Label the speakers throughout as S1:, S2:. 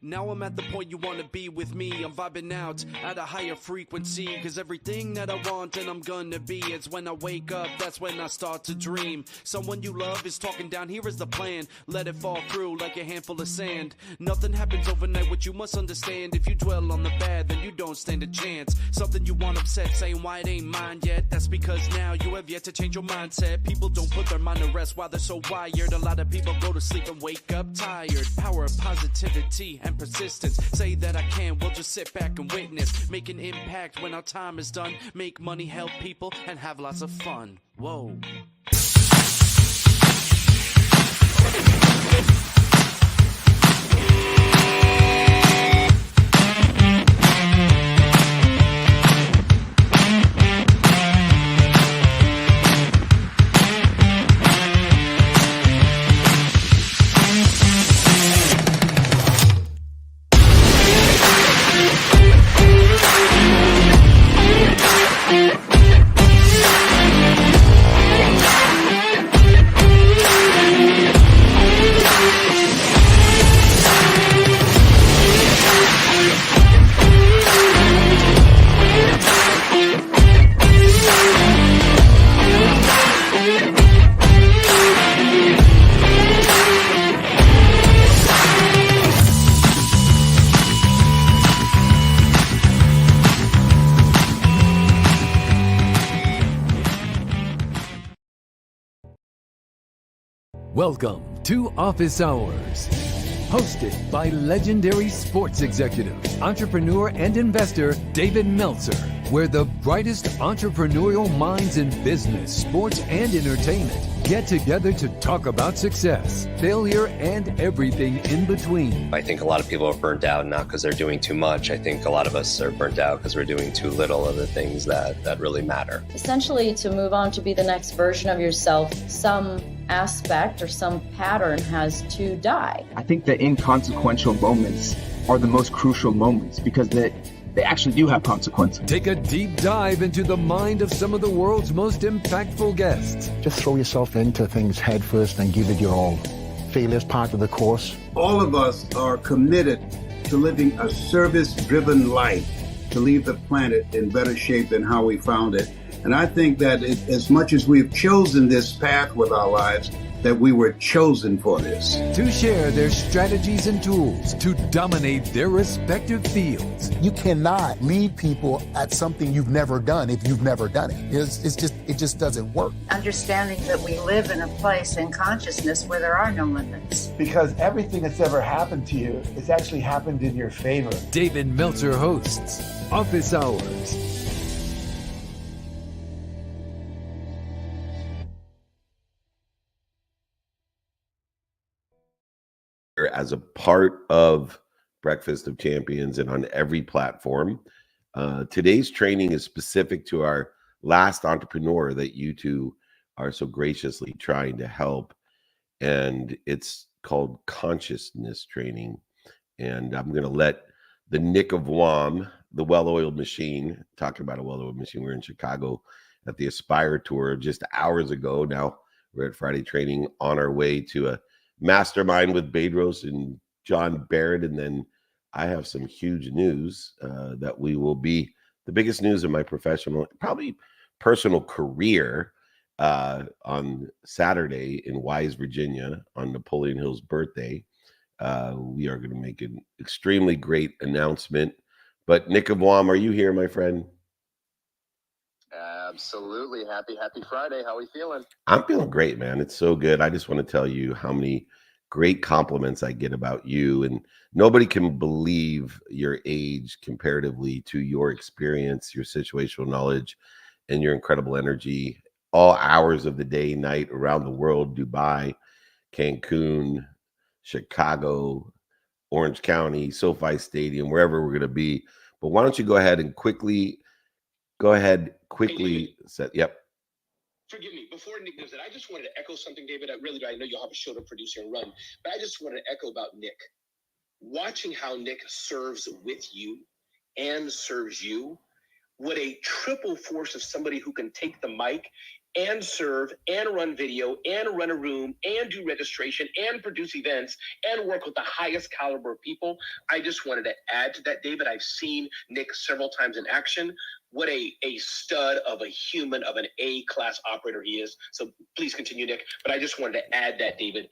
S1: Now I'm at the point you wanna be with me. I'm vibing out at a higher frequency, cause everything that I want and I'm gonna be, it's when I wake up, that's when I start to dream. Someone you love is talking down, here is the plan. Let it fall through like a handful of sand. Nothing happens overnight, what you must understand. If you dwell on the bad, then you don't stand a chance. Something you want upset, saying why it ain't mine yet. That's because now you have yet to change your mindset. People don't put their mind to rest while they're so wired. A lot of people go to sleep and wake up tired. Power of positivity and persistence. Say that I can, we'll just sit back and witness. Make an impact when our time is done. Make money, help people, and have lots of fun. Whoa.
S2: Welcome to Office Hours, hosted by legendary sports executive, entrepreneur, and investor David Meltzer, where the brightest entrepreneurial minds in business, sports, and entertainment get together to talk about success, failure, and everything in between.
S3: I think a lot of people are burnt out not because they're doing too much. I think a lot of us are burnt out because we're doing too little of the things that really matter.
S4: Essentially, to move on to be the next version of yourself, some aspect or some pattern has to die.
S5: I think the inconsequential moments are the most crucial moments because they actually do have consequences.
S2: Take a deep dive into the mind of some of the world's most impactful guests.
S6: Just throw yourself into things head first and give it your all. Failure is part of the course.
S7: All of us are committed to living a service-driven life, to leave the planet in better shape than how we found it. And I think that as much as we've chosen this path with our lives, that we were chosen for this.
S2: To share their strategies and tools to dominate their respective fields.
S6: You cannot lead people at something you've never done if you've never done it. It just doesn't work.
S8: Understanding that we live in a place in consciousness where there are no limits.
S9: Because everything that's ever happened to you has actually happened in your favor.
S2: David Meltzer hosts Office Hours.
S10: As a part of Breakfast of Champions and on every platform. Today's training is specific to our last entrepreneur that you two are so graciously trying to help. And it's called consciousness training. And I'm going to let the Nick of WOM, the well-oiled machine, talking about a well-oiled machine. We're in Chicago at the Aspire Tour just hours ago. Now we're at Friday training on our way to a mastermind with Bedros and John Barrett. And then I have some huge news that we will be the biggest news in my professional, probably personal career on Saturday in Wise, Virginia on Napoleon Hill's birthday. We are going to make an extremely great announcement. But Nick of WOM, are you here, my friend?
S3: Absolutely. Happy Friday. How are we feeling?
S10: I'm feeling great, man. It's so good. I just want to tell you how many great compliments I get about you. And nobody can believe your age comparatively to your experience, your situational knowledge, and your incredible energy. All hours of the day, night, around the world, Dubai, Cancun, Chicago, Orange County, SoFi Stadium, wherever we're going to be. But why don't you go ahead and quickly set. Yep.
S11: Forgive me. Before Nick does that, I just wanted to echo something, David. I know you'll have a show to produce and run, but I just wanted to echo about Nick. Watching how Nick serves with you and serves you, what a triple force of somebody who can take the mic and serve and run video and run a room and do registration and produce events and work with the highest caliber of people. I just wanted to add to that, David. I've seen Nick several times in action. What a stud of a human, of an A-class operator he is. So please continue, Nick. But I just wanted to add that, David.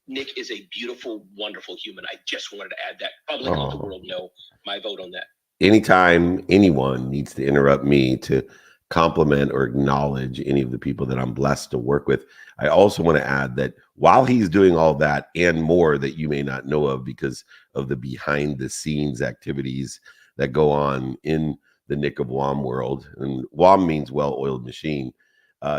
S11: Nick is a beautiful, wonderful human. I just wanted to add that. Probably let the world know my vote on that.
S10: Anytime anyone needs to interrupt me to compliment or acknowledge any of the people that I'm blessed to work with, I also want to add that while he's doing all that and more that you may not know of because of the behind the scenes activities that go on in the Nick of WOM world, and WOM means well-oiled machine,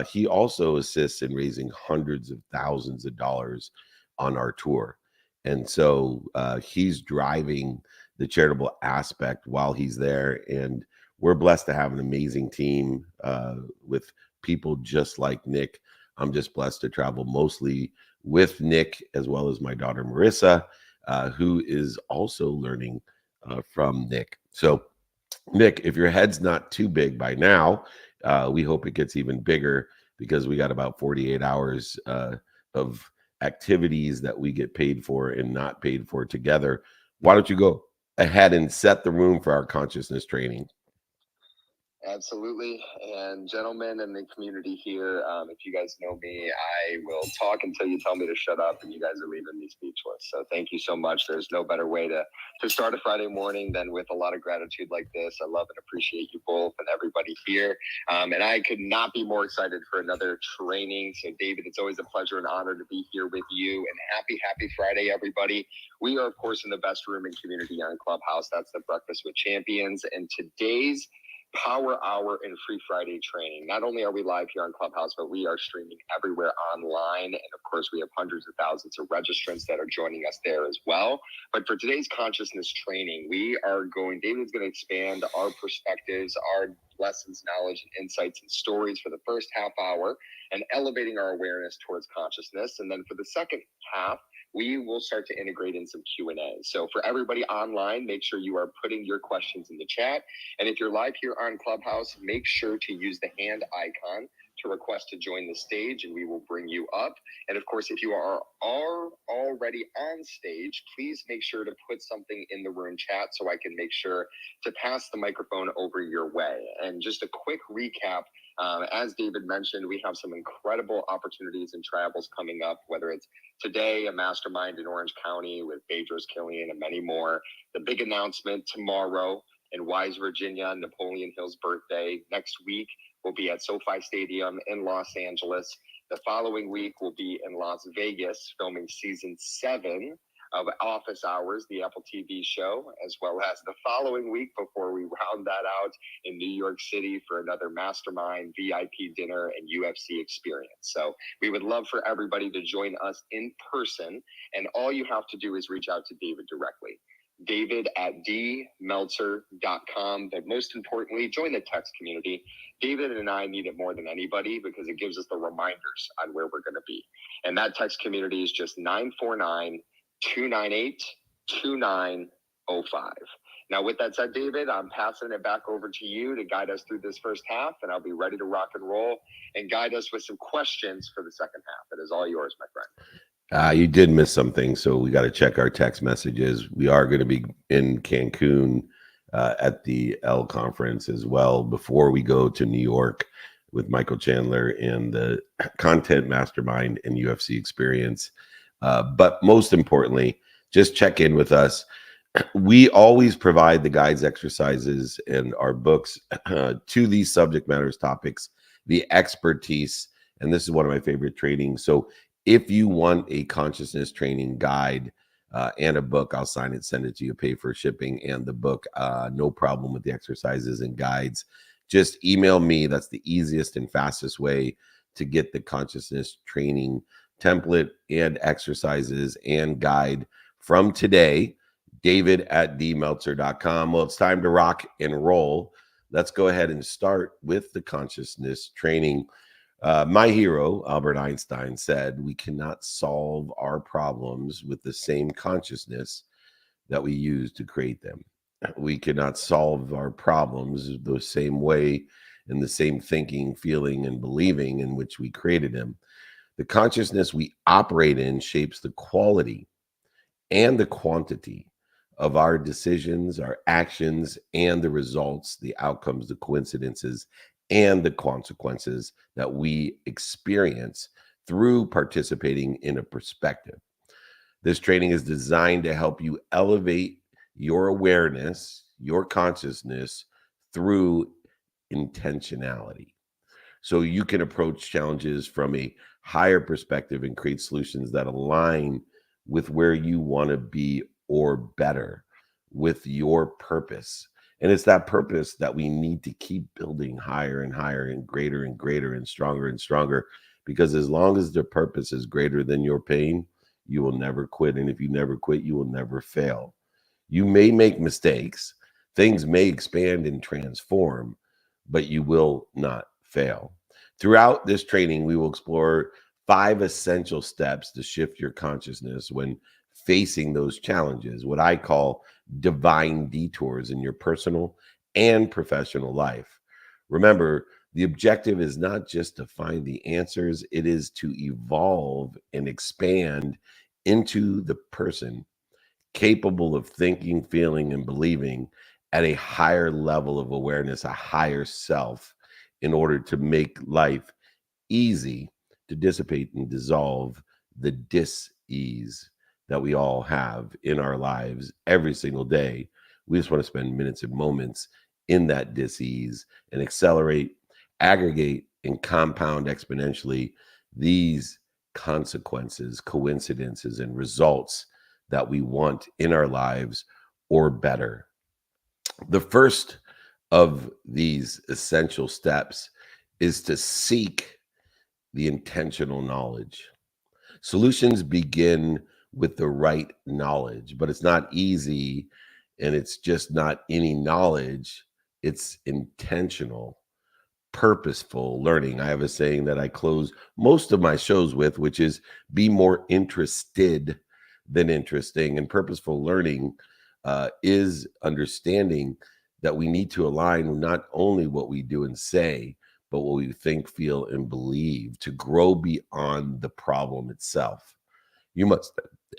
S10: he also assists in raising hundreds of thousands of dollars on our tour. And so he's driving the charitable aspect while he's there. And we're blessed to have an amazing team with people just like Nick. I'm just blessed to travel mostly with Nick, as well as my daughter, Marissa, who is also learning from Nick. So Nick, if your head's not too big by now, we hope it gets even bigger because we got about 48 hours of activities that we get paid for and not paid for together. Why don't you go ahead and set the room for our consciousness training?
S12: Absolutely. And gentlemen in the community here, if you guys know me, I will talk until you tell me to shut up, and you guys are leaving me speechless. So thank you so much. There's no better way to start a Friday morning than with a lot of gratitude like this. I love and appreciate you both and everybody here. And I could not be more excited for another training. So David, it's always a pleasure and honor to be here with you, and happy Friday, everybody. We are, of course, in the best room in community on Clubhouse. That's the Breakfast with Champions. And today's Power Hour and Free Friday training. Not only are we live here on Clubhouse, but we are streaming everywhere online. And of course, we have hundreds of thousands of registrants that are joining us there as well. But for today's consciousness training, David's going to expand our perspectives, our lessons, knowledge, and insights and stories for the first half hour and elevating our awareness towards consciousness. And then for the second half, we will start to integrate in some Q&A. So for everybody online, make sure you are putting your questions in the chat. And if you're live here on Clubhouse, make sure to use the hand icon to request to join the stage, and we will bring you up. And of course, if you are already on stage, please make sure to put something in the room chat so I can make sure to pass the microphone over your way. And just a quick recap, as David mentioned, we have some incredible opportunities and travels coming up, whether it's today, a mastermind in Orange County with Bedros Killian and many more. The big announcement tomorrow in Wise, Virginia, Napoleon Hill's birthday. Next week, we'll be at SoFi Stadium in Los Angeles. The following week, we'll be in Las Vegas filming season 7 of Office Hours, the Apple TV show, as well as the following week before we round that out in New York City for another mastermind, VIP dinner, and UFC experience. So we would love for everybody to join us in person, and all you have to do is reach out to David directly. David at dmeltzer.com. But most importantly, join the text community. David and I need it more than anybody because it gives us the reminders on where we're going to be. And that text community is just 949-298-2905. Now, with that said, David, I'm passing it back over to you to guide us through this first half, and I'll be ready to rock and roll and guide us with some questions for the second half. It is all yours, my friend.
S10: You did miss something, so we got to check our text messages. We are going to be in Cancun at the L conference as well before we go to New York with Michael Chandler and the Content Mastermind and UFC experience. But most importantly, just check in with us. We always provide the guides, exercises, and our books to these subject matters topics, the expertise, and this is one of my favorite trainings. So if you want a consciousness training guide and a book, I'll sign it, send it to you, pay for shipping and the book. No problem with the exercises and guides. Just email me. That's the easiest and fastest way to get the consciousness training template and exercises and guide from today. David at dmeltzer.com. Well, it's time to rock and roll. Let's go ahead and start with the consciousness training. My hero, Albert Einstein, said, we cannot solve our problems with the same consciousness that we use to create them. We cannot solve our problems the same way and the same thinking, feeling, and believing in which we created him. The consciousness we operate in shapes the quality and the quantity of our decisions, our actions, and the results, the outcomes, the coincidences, and the consequences that we experience through participating in a perspective. This training is designed to help you elevate your awareness, your consciousness through intentionality. So you can approach challenges from a higher perspective and create solutions that align with where you want to be or better with your purpose. And it's that purpose that we need to keep building higher and higher and greater and stronger, because as long as the purpose is greater than your pain, you will never quit. And if you never quit, you will never fail. You may make mistakes, things may expand and transform, but you will not fail. Throughout this training, we will explore 5 essential steps to shift your consciousness when facing those challenges, what I call divine detours in your personal and professional life. Remember, the objective is not just to find the answers, it is to evolve and expand into the person capable of thinking, feeling, and believing at a higher level of awareness, a higher self, in order to make life easy, to dissipate and dissolve the dis-ease that we all have in our lives every single day. We just want to spend minutes and moments in that dis-ease and accelerate, aggregate, and compound exponentially these consequences, coincidences, and results that we want in our lives or better. The first of these essential steps is to seek the intentional knowledge. Solutions begin with the right knowledge, but it's not easy, and it's just not any knowledge. It's intentional, purposeful learning. I have a saying that I close most of my shows with, which is be more interested than interesting. And purposeful learning is understanding that we need to align not only what we do and say, but what we think, feel, and believe to grow beyond the problem itself. You must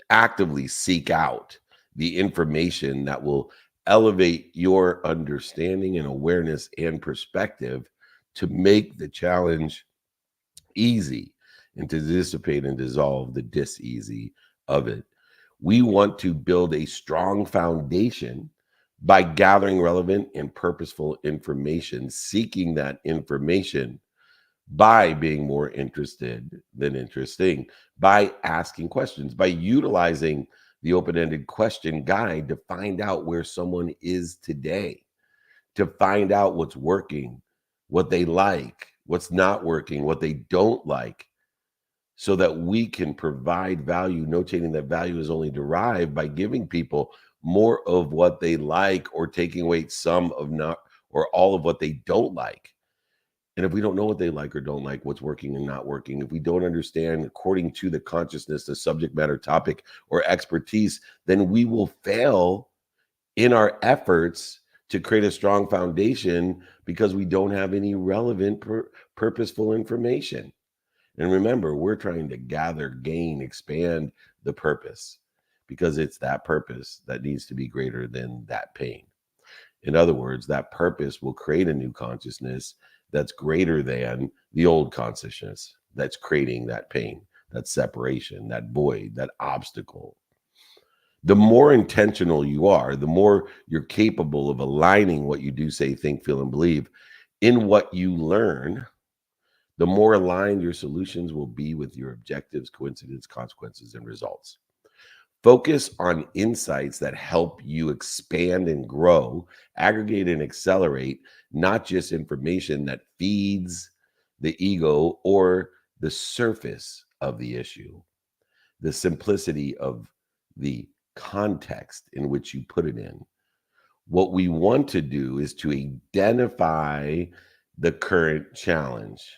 S10: actively seek out the information that will elevate your understanding and awareness and perspective to make the challenge easy and to dissipate and dissolve the dis-easy of it. We want to build a strong foundation by gathering relevant and purposeful information, seeking that information by being more interested than interesting, by asking questions, by utilizing the open-ended question guide to find out where someone is today, to find out what's working, what they like, what's not working, what they don't like, so that we can provide value, notating that value is only derived by giving people more of what they like or taking away some of not or all of what they don't like. And if we don't know what they like or don't like, what's working and not working, if we don't understand according to the consciousness, the subject matter, topic, or expertise, then we will fail in our efforts to create a strong foundation because we don't have any relevant, purposeful information. And remember, we're trying to gather, gain, expand the purpose, because it's that purpose that needs to be greater than that pain. In other words, that purpose will create a new consciousness that's greater than the old consciousness that's creating that pain, that separation, that void, that obstacle. The more intentional you are, the more you're capable of aligning what you do, say, think, feel, and believe in what you learn, the more aligned your solutions will be with your objectives, coincidence, consequences, and results. Focus on insights that help you expand and grow, aggregate and accelerate, not just information that feeds the ego or the surface of the issue, the simplicity of the context in which you put it in. What we want to do is to identify the current challenge.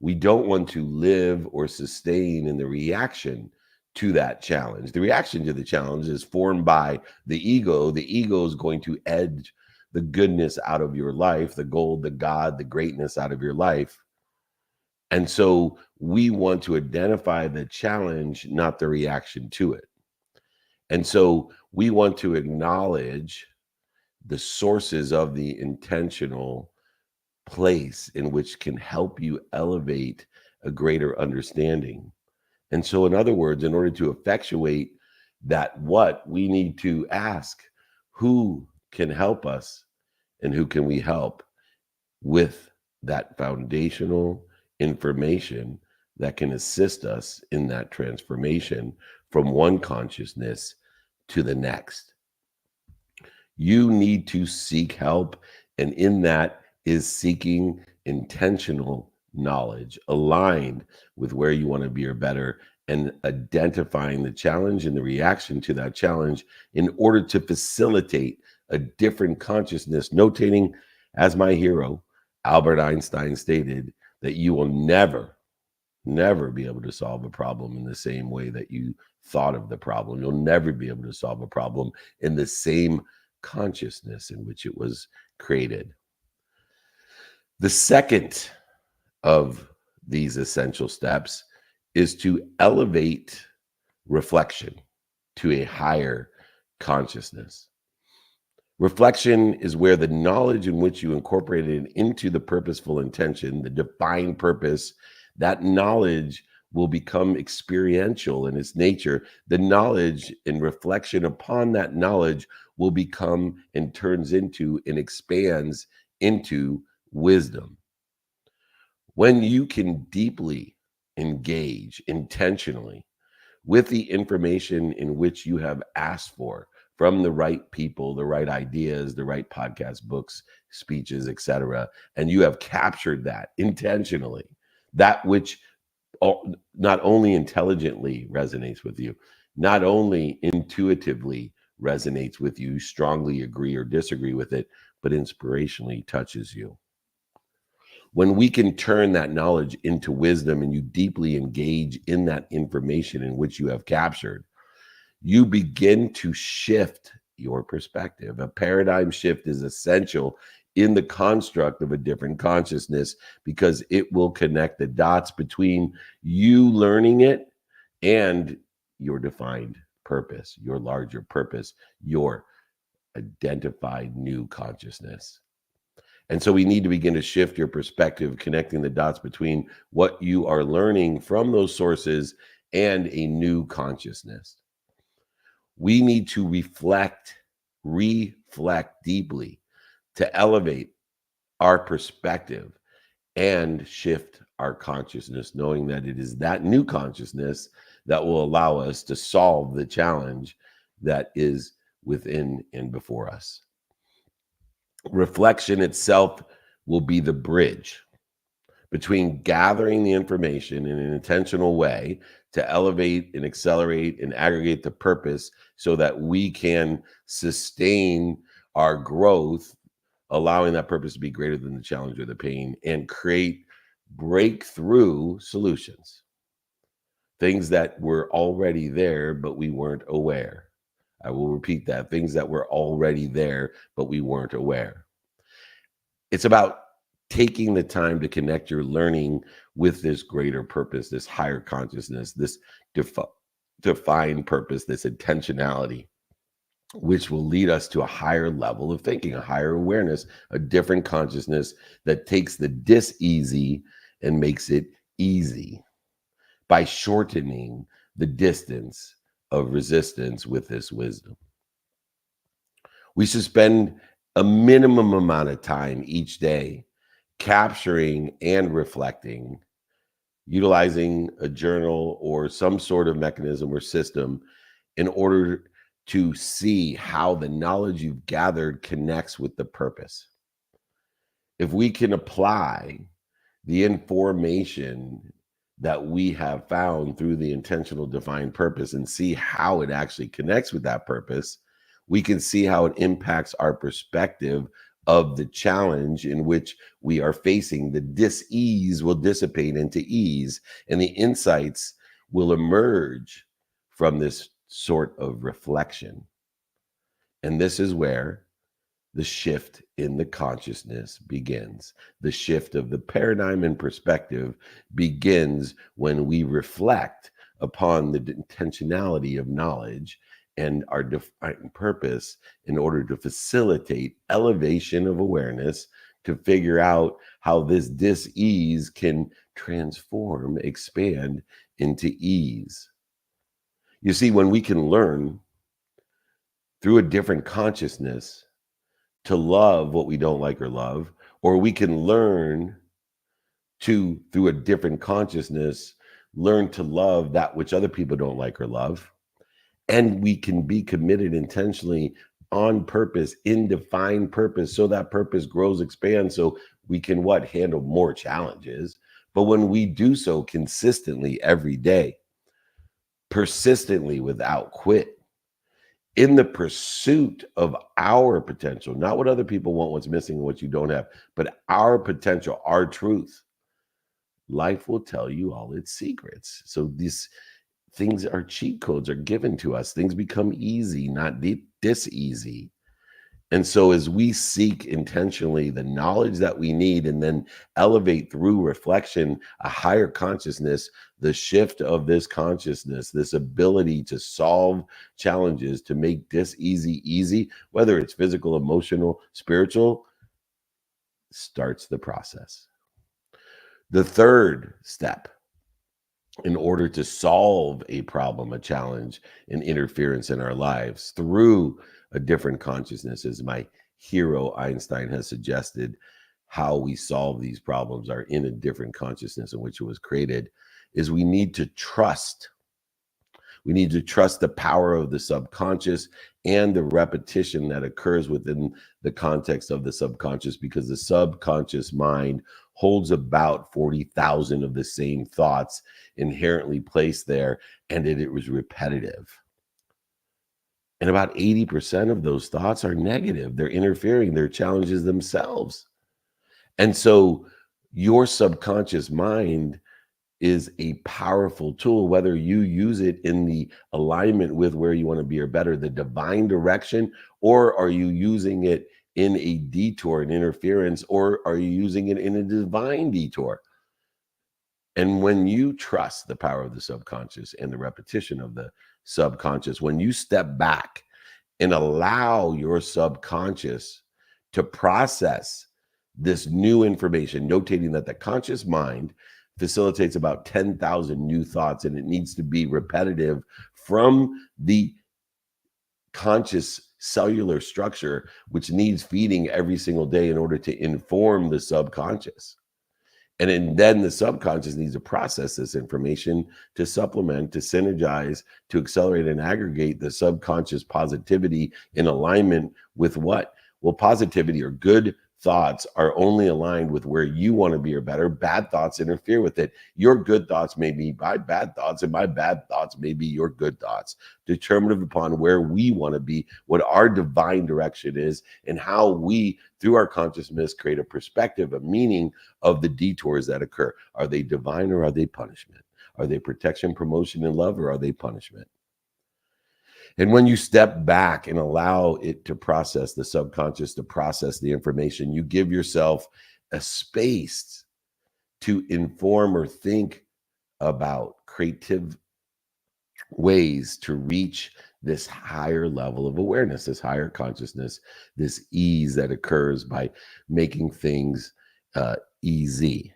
S10: We don't want to live or sustain in the reaction to that challenge. The reaction to the challenge is formed by the ego. The ego is going to edge the goodness out of your life, the gold, the God, the greatness out of your life. And so we want to identify the challenge, not the reaction to it. And so we want to acknowledge the sources of the intentional place in which can help you elevate a greater understanding. And so, in other words, in order to effectuate that, what we need to ask, who can help us and who can we help with that foundational information that can assist us in that transformation from one consciousness to the next. You need to seek help, and in that is seeking intentional knowledge aligned with where you want to be or better, and identifying the challenge and the reaction to that challenge in order to facilitate a different consciousness, notating, as my hero Albert Einstein stated, that you will never be able to solve a problem in the same way that you thought of the problem. You'll never be able to solve a problem in the same consciousness in which it was created. The second of these essential steps is to elevate reflection to a higher consciousness. Reflection is where the knowledge in which you incorporated into the purposeful intention, the defined purpose, that knowledge will become experiential in its nature. The knowledge and reflection upon that knowledge will become and turns into and expands into wisdom. When you can deeply engage intentionally with the information in which you have asked for from the right people, the right ideas, the right podcasts, books, speeches, etc., and you have captured that intentionally, that which not only intelligently resonates with you, not only intuitively resonates with you, strongly agree or disagree with it, but inspirationally touches you. When we can turn that knowledge into wisdom and you deeply engage in that information in which you have captured, you begin to shift your perspective. A paradigm shift is essential in the construct of a different consciousness because it will connect the dots between you learning it and your defined purpose, your larger purpose, your identified new consciousness. And so we need to begin to shift your perspective, connecting the dots between what you are learning from those sources and a new consciousness. We need to reflect deeply to elevate our perspective and shift our consciousness, knowing that it is that new consciousness that will allow us to solve the challenge that is within and before us. Reflection itself will be the bridge between gathering the information in an intentional way to elevate and accelerate and aggregate the purpose so that we can sustain our growth, allowing that purpose to be greater than the challenge or the pain, and create breakthrough solutions. Things that were already there, but we weren't aware. I will repeat that. Things that were already there, but we weren't aware. It's about taking the time to connect your learning with this greater purpose, this higher consciousness, this defined purpose, this intentionality, which will lead us to a higher level of thinking, a higher awareness, a different consciousness that takes the dis-easy and makes it easy by shortening the distance of resistance with this wisdom. We should spend a minimum amount of time each day capturing and reflecting, utilizing a journal or some sort of mechanism or system in order to see how the knowledge you've gathered connects with the purpose. If we can apply the information that we have found through the intentional defined purpose and see how it actually connects with that purpose, we can see how it impacts our perspective of the challenge in which we are facing. The dis-ease will dissipate into ease, and the insights will emerge from this sort of reflection. And this is where the shift in the consciousness begins. The shift of the paradigm and perspective begins when we reflect upon the intentionality of knowledge and our defined purpose in order to facilitate elevation of awareness, to figure out how this dis-ease can transform, expand into ease. You see, when we can learn through a different consciousness to love what we don't like or love, or we can learn to, through a different consciousness, learn to love that which other people don't like or love, and we can be committed intentionally on purpose, in defined purpose, so that purpose grows, expands, so we can handle more challenges. But when we do so consistently every day, persistently, without quit, in the pursuit of our potential, not what other people want, what's missing, what you don't have, but our potential, our truth, life will tell you all its secrets. So these things are cheat codes, are given to us. Things become easy, not dis-easy. And so as we seek intentionally the knowledge that we need and then elevate through reflection a higher consciousness, the shift of this consciousness, this ability to solve challenges, to make dis-easy easy, whether it's physical, emotional, spiritual, starts the process. The third step in order to solve a problem, a challenge, an interference in our lives through a different consciousness, as my hero Einstein has suggested, how we solve these problems are in a different consciousness in which it was created, is we need to trust. We need to trust the power of the subconscious and the repetition that occurs within the context of the subconscious, because the subconscious mind holds about 40,000 of the same thoughts inherently placed there, and it was repetitive. And about 80% of those thoughts are negative. They're interfering, they're challenges themselves. And so your subconscious mind is a powerful tool, whether you use it in the alignment with where you want to be or better, the divine direction, or are you using it in a detour, an interference, or are you using it in a divine detour? And when you trust the power of the subconscious and the repetition of the subconscious, when you step back and allow your subconscious to process this new information, notating that the conscious mind facilitates about 10,000 new thoughts, and it needs to be repetitive from the conscious cellular structure, which needs feeding every single day in order to inform the subconscious. And then the subconscious needs to process this information to supplement, to synergize, to accelerate and aggregate the subconscious positivity in alignment with what? Well, positivity or good thoughts are only aligned with where you want to be or better. Bad thoughts interfere with it. Your good thoughts may be my bad thoughts, and my bad thoughts may be your good thoughts, determinative upon where we want to be, what our divine direction is, and how we, through our consciousness, create a perspective, a meaning of the detours that occur. Are they divine or are they punishment? Are they protection, promotion, and love, or are they punishment? And when you step back and allow it to process, the subconscious to process the information, you give yourself a space to inform or think about creative ways to reach this higher level of awareness, this higher consciousness, this ease that occurs by making things easy.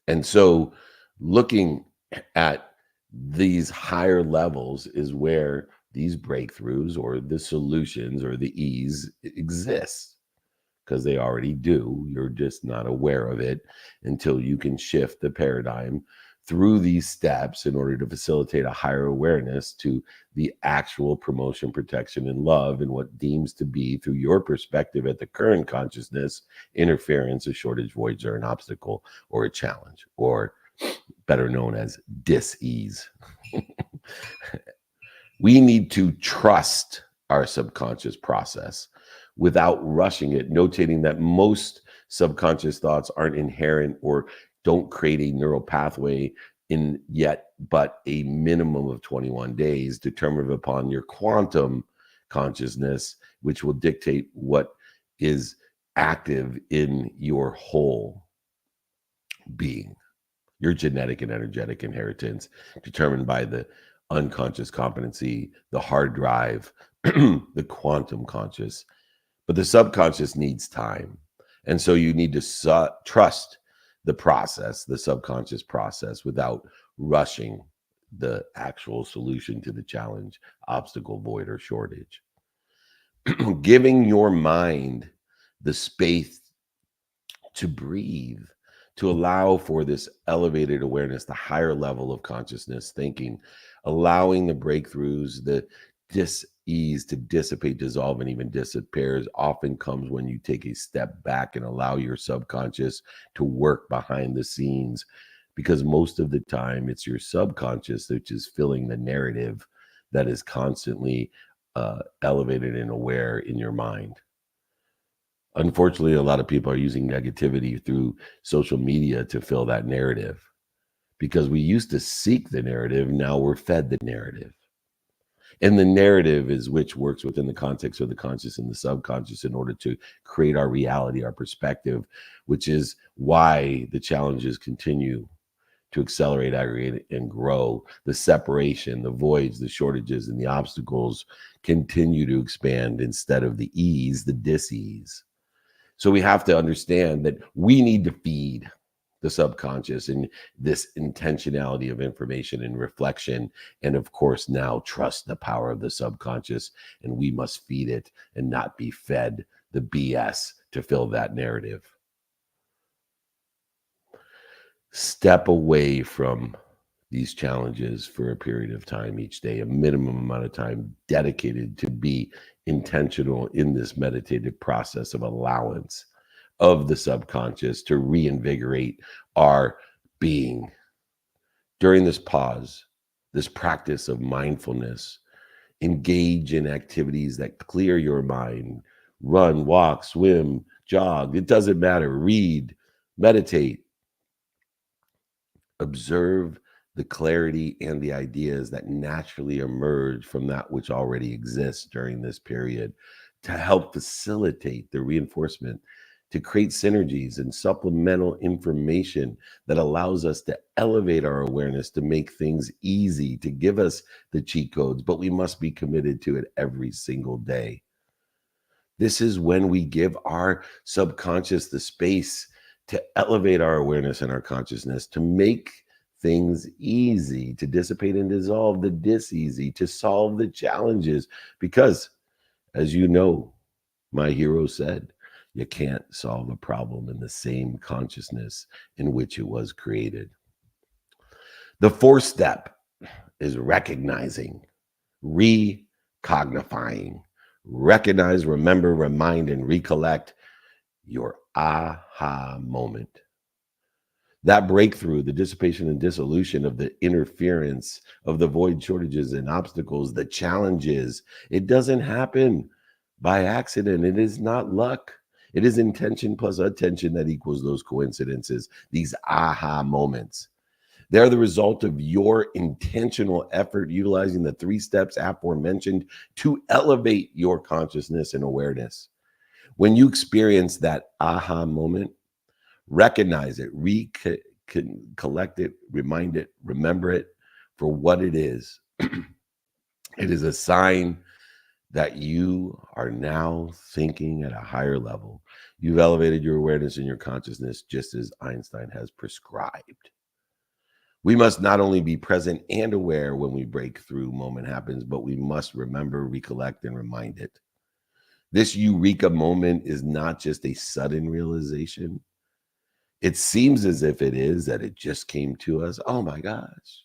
S10: And so looking at these higher levels is where these breakthroughs or the solutions or the ease exists, because they already do. You're just not aware of it until you can shift the paradigm through these steps in order to facilitate a higher awareness to the actual promotion, protection, and love in what deems to be, through your perspective at the current consciousness, interference, a shortage, void, or an obstacle, or a challenge, or better known as dis-ease. We need to trust our subconscious process without rushing it, notating that most subconscious thoughts aren't inherent or don't create a neural pathway in yet but a minimum of 21 days, determined upon your quantum consciousness, which will dictate what is active in your whole being. Your genetic and energetic inheritance determined by the unconscious competency, the hard drive, the quantum conscious. But the subconscious needs time. And so you need to trust the process, the subconscious process, without rushing the actual solution to the challenge, obstacle, void, or shortage. Giving your mind the space to breathe, to allow for this elevated awareness, the higher level of consciousness thinking, allowing the breakthroughs, the dis-ease to dissipate, dissolve, and even disappears often comes when you take a step back and allow your subconscious to work behind the scenes, because most of the time it's your subconscious which is filling the narrative that is constantly elevated and aware in your mind. Unfortunately, a lot of people are using negativity through social media to fill that narrative, because we used to seek the narrative. Now we're fed the narrative. And the narrative is which works within the context of the conscious and the subconscious in order to create our reality, our perspective, which is why the challenges continue to accelerate, aggregate, and grow. The separation, the voids, the shortages, and the obstacles continue to expand instead of the ease, the dis-ease. So we have to understand that we need to feed the subconscious and this intentionality of information and reflection. And of course, now trust the power of the subconscious, and we must feed it and not be fed the BS to fill that narrative. Step away from these challenges for a period of time each day, a minimum amount of time dedicated to be intentional in this meditative process of allowance of the subconscious to reinvigorate our being. During this pause, this practice of mindfulness, engage in activities that clear your mind. Run, walk, swim, jog. It doesn't matter. Read, meditate. Observe the clarity and the ideas that naturally emerge from that which already exists during this period to help facilitate the reinforcement, to create synergies and supplemental information that allows us to elevate our awareness, to make things easy, to give us the cheat codes, but we must be committed to it every single day. This is when we give our subconscious the space to elevate our awareness and our consciousness, to make things easy, to dissipate and dissolve the dis-easy, to solve the challenges. Because, as you know, my hero said, you can't solve a problem in the same consciousness in which it was created. The fourth step is recognizing, recognifying. Recognize, remember, remind, and recollect your aha moment. That breakthrough, the dissipation and dissolution of the interference of the void, shortages, and obstacles, the challenges, it doesn't happen by accident. It is not luck. It is intention plus attention that equals those coincidences, these aha moments. They're the result of your intentional effort utilizing the 3 steps aforementioned to elevate your consciousness and awareness. When you experience that aha moment, recognize it, collect it, remind it, remember it for what it is. It is a sign that you are now thinking at a higher level. You've elevated your awareness and your consciousness just as Einstein has prescribed. We must not only be present and aware when we breakthrough moment happens, but we must remember, recollect, and remind it. This eureka moment is not just a sudden realization. It seems as if it is, that it just came to us. Oh my gosh.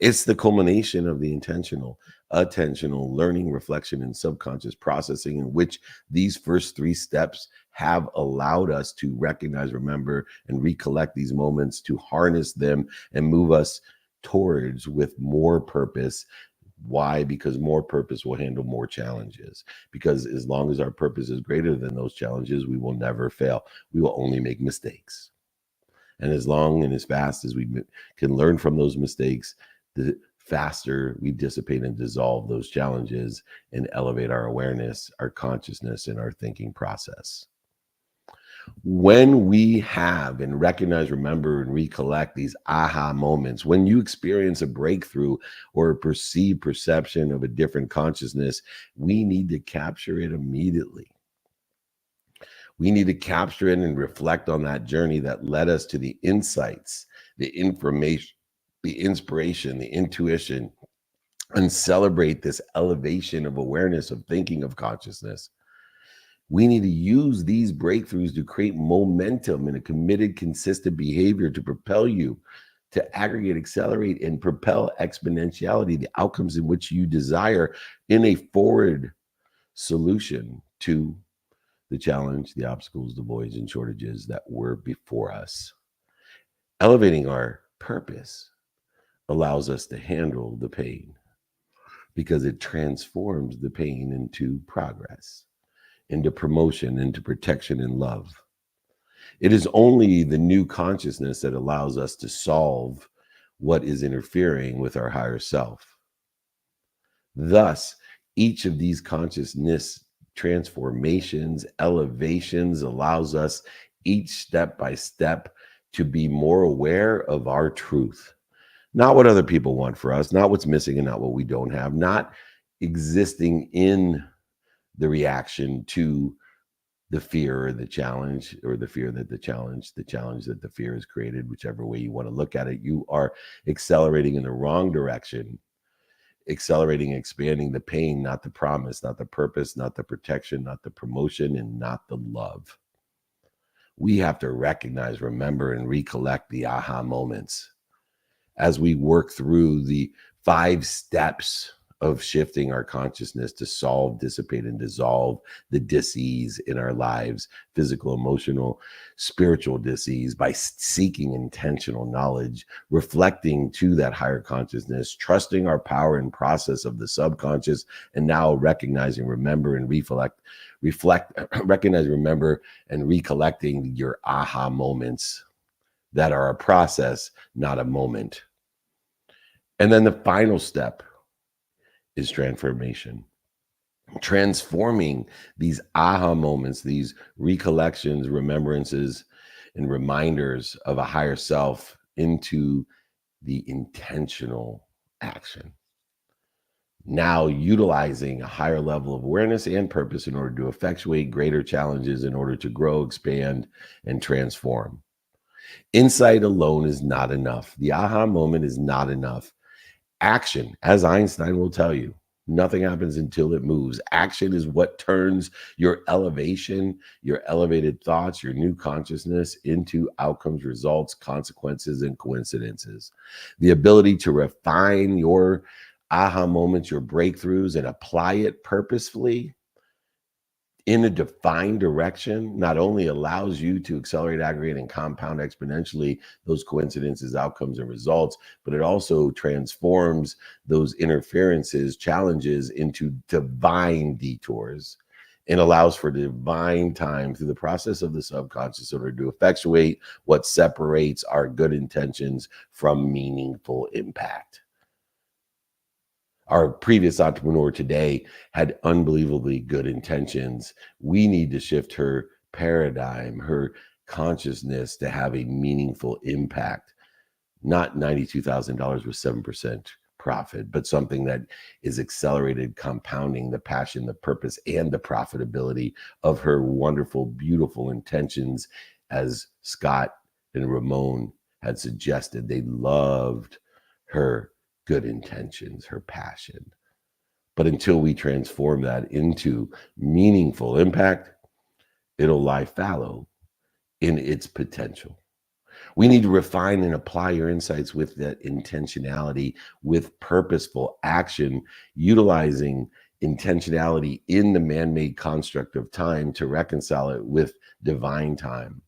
S10: It's the culmination of the intentional, attentional learning, reflection, and subconscious processing in which these first 3 steps have allowed us to recognize, remember, and recollect these moments, to harness them and move us towards with more purpose. Why? Because more purpose will handle more challenges. Because as long as our purpose is greater than those challenges, we will never fail. We will only make mistakes. And as long and as fast as we can learn from those mistakes, the faster we dissipate and dissolve those challenges and elevate our awareness, our consciousness, and our thinking process. When we have and recognize, remember, and recollect these aha moments, when you experience a breakthrough or a perceived perception of a different consciousness, we need to capture it immediately. We need to capture it and reflect on that journey that led us to the insights, the information, the inspiration, the intuition, and celebrate this elevation of awareness, of thinking, of consciousness. We need to use these breakthroughs to create momentum and a committed, consistent behavior to propel you to aggregate, accelerate, and propel exponentiality, the outcomes in which you desire in a forward solution to the challenge, the obstacles, the voids, and shortages that were before us. Elevating our purpose allows us to handle the pain because it transforms the pain into progress, into promotion, into protection and love. It is only the new consciousness that allows us to solve what is interfering with our higher self. Thus, each of these consciousness transformations, elevations allows us each step by step to be more aware of our truth. Not what other people want for us, not what's missing and not what we don't have, not existing in the reaction to the fear or the challenge, or the fear that the challenge that the fear has created, whichever way you want to look at it. You are accelerating in the wrong direction, accelerating, expanding the pain, not the promise, not the purpose, not the protection, not the promotion, and not the love. We have to recognize, remember, and recollect the aha moments as we work through the 5 steps of shifting our consciousness to solve, dissipate, and dissolve the dis-ease in our lives, physical, emotional, spiritual dis-ease, by seeking intentional knowledge, reflecting to that higher consciousness, trusting our power and process of the subconscious, and now recognizing, remember, and recognize, remember, and recollecting your aha moments that are a process, not a moment. And then the final step is transformation. Transforming these aha moments, these recollections, remembrances, and reminders of a higher self into the intentional action. Now utilizing a higher level of awareness and purpose in order to effectuate greater challenges, in order to grow, expand, and transform. Insight alone is not enough. The aha moment is not enough. Action, as Einstein will tell you, nothing happens until it moves. Action is what turns your elevation, your elevated thoughts, your new consciousness into outcomes, results, consequences, and coincidences. The ability to refine your aha moments, your breakthroughs, and apply it purposefully in a defined direction not only allows you to accelerate, aggregate, and compound exponentially those coincidences, outcomes, and results, but it also transforms those interferences, challenges into divine detours, and allows for divine time through the process of the subconscious in order to effectuate what separates our good intentions from meaningful impact. Our previous entrepreneur today had unbelievably good intentions. We need to shift her paradigm, her consciousness, to have a meaningful impact. Not $92,000 with 7% profit, but something that is accelerated, compounding the passion, the purpose, and the profitability of her wonderful, beautiful intentions. As Scott and Ramon had suggested, they loved her good intentions, her passion. But until we transform that into meaningful impact, it'll lie fallow in its potential. We need to refine and apply your insights with that intentionality, with purposeful action, utilizing intentionality in the man-made construct of time to reconcile it with divine time.